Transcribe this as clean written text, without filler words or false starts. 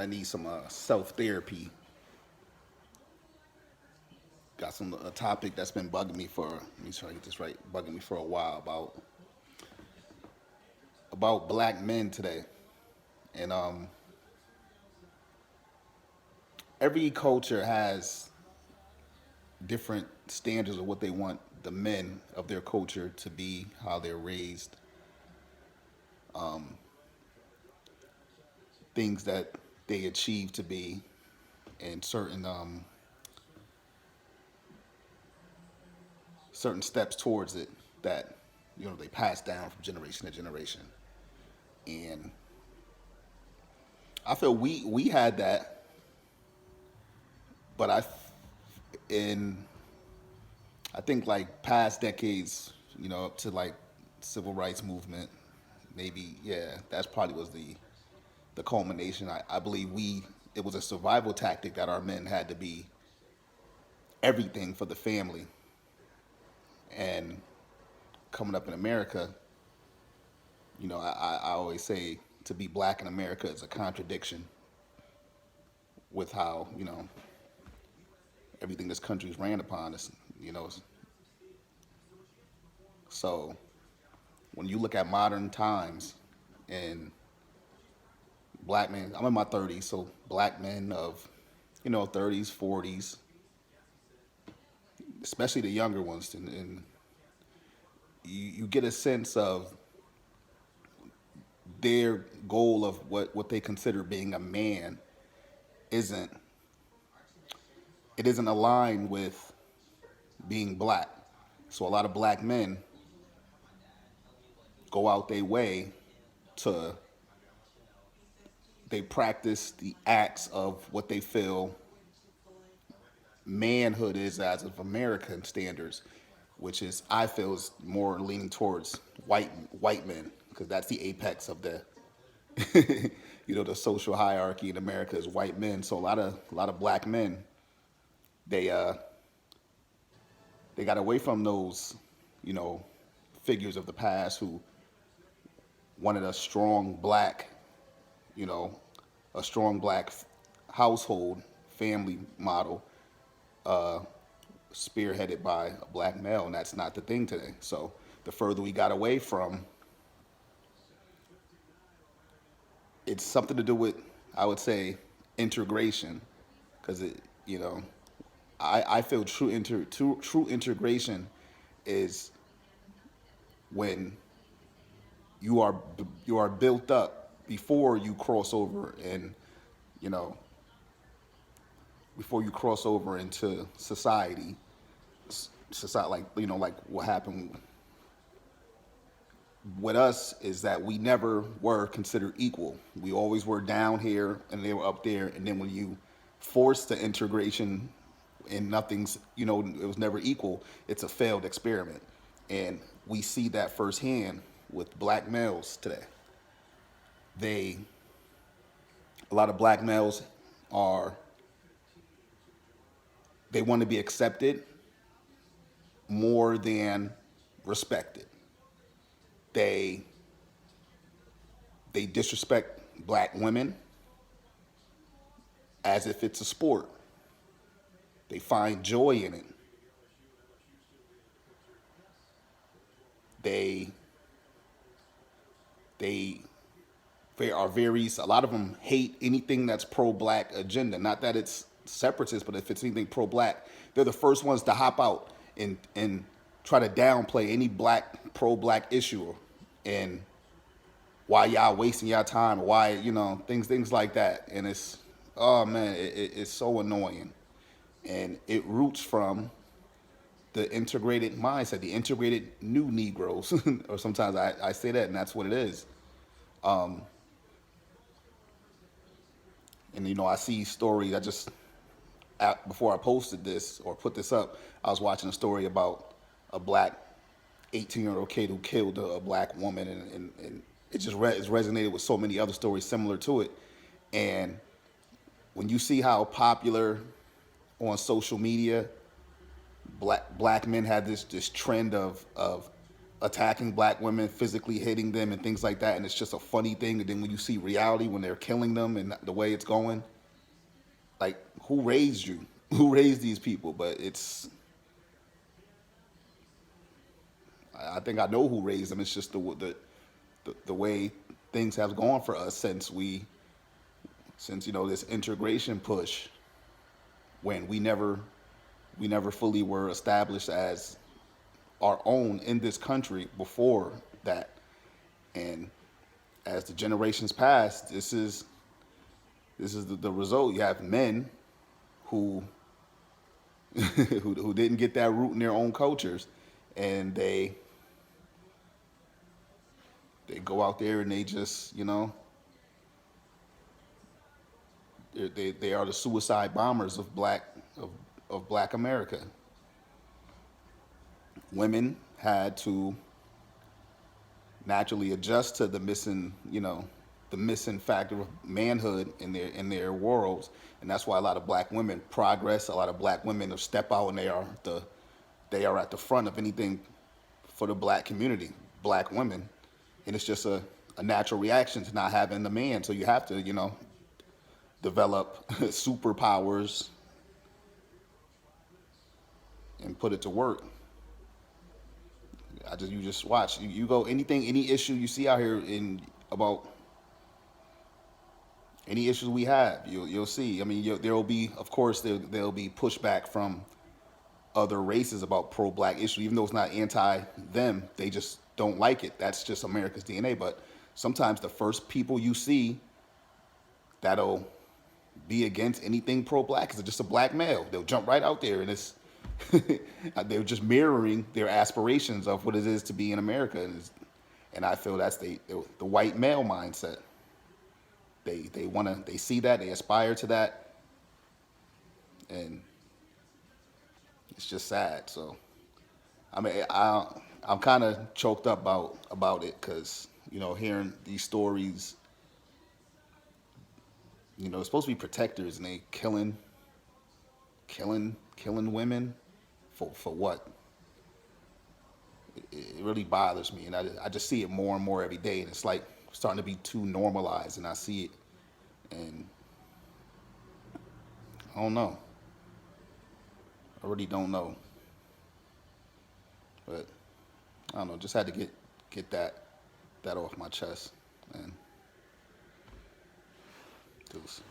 I need some self therapy. Got some a topic that's been bugging me for. Let me try to get this right. Bugging me for a while about black men today, and every culture has different standards of what they want the men of their culture to be, how they're raised, things that they achieve to be, and certain steps towards it that they pass down from generation to generation. And I feel we had that, but in I think like past decades, up to like civil rights movement, maybe yeah, that's probably was the culmination. I believe it was a survival tactic that our men had to be everything for the family. And coming up in America, I always say to be black in America is a contradiction with how everything this country's ran upon us. So when you look at modern times and black men, I'm in my 30s, so black men of 30s, 40s, especially the younger ones, and you get a sense of their goal of what they consider being a man isn't it isn't aligned with being black. So a lot of black men go out their way to they practice the acts of what they feel manhood is as of American standards, which is I feel is more leaning towards white men because that's the apex of the the social hierarchy in America is white men. So a lot of black men they uh they got away from those you know figures of the past who wanted you know a strong black household family model spearheaded by a black male, and that's not the thing today. So the further we got away from, it's something to do with, I would say, integration, because you know, I feel true integration is when you are you are built up before you cross over, and you know, before you cross over into society, society like like what happened with us is that we never were considered equal. We always were down here and they were up there. And then when you force the integration and nothing's, it was never equal, it's a failed experiment. And we see that firsthand with black males today. They, a lot of black males are, they want to be accepted more than respected. They they disrespect black women as if it's a sport. They find joy in it. They they they are very a lot of them hate anything that's pro-black agenda. Not that it's separatist, but if it's anything pro-black, they're the first ones to hop out and try to downplay any pro-black issue and why y'all wasting y'all time, why things like that, and it's oh man, it's so annoying, and it roots from the integrated mindset, the integrated new Negroes, or sometimes I say that, and that's what it is. And I see stories. Before I posted this or put this up, I was watching a story about a black 18-year-old kid who killed a black woman, and it just it's resonated with so many other stories similar to it. And when you see how popular on social media black men have this trend of attacking black women, physically hitting them, and things like that. And it's just a funny thing. And then when you see reality, when they're killing them and the way it's going, like, who raised you? Who raised these people? But I think I know who raised them. It's just the way things have gone for us since this integration push, when we never fully were established as our own in this country before that. And as the generations pass, this is the result. You have men who who didn't get that root in their own cultures, and they go out there and they just they are the suicide bombers of black America. Women had to naturally adjust to the missing factor of manhood in their worlds, and that's why a lot of black women progress. A lot of black women step out, and they are at the front of anything for the black community, black women, and it's just a natural reaction to not having the man. So you have to develop superpowers and put it to work. You just watch. You go anything, any issue you see out here in about any issues we have, you'll see. I mean, there will be, of course, there'll be pushback from other races about pro-black issue, even though it's not anti them. They just don't like it. That's just America's DNA. But sometimes the first people you see that'll be against anything pro-black is just a black male. They'll jump right out there, and it's they're just mirroring their aspirations of what it is to be in America, and I feel that's the white male mindset. They see that, they aspire to that, and it's just sad. So I mean, I'm kind of choked up about it, because hearing these stories, it's supposed to be protectors, and they killing women for what? It really bothers me, and I just see it more and more every day, and it's like starting to be too normalized, and I see it, and I don't know. I really don't know, but I don't know. Just had to get that off my chest, and it was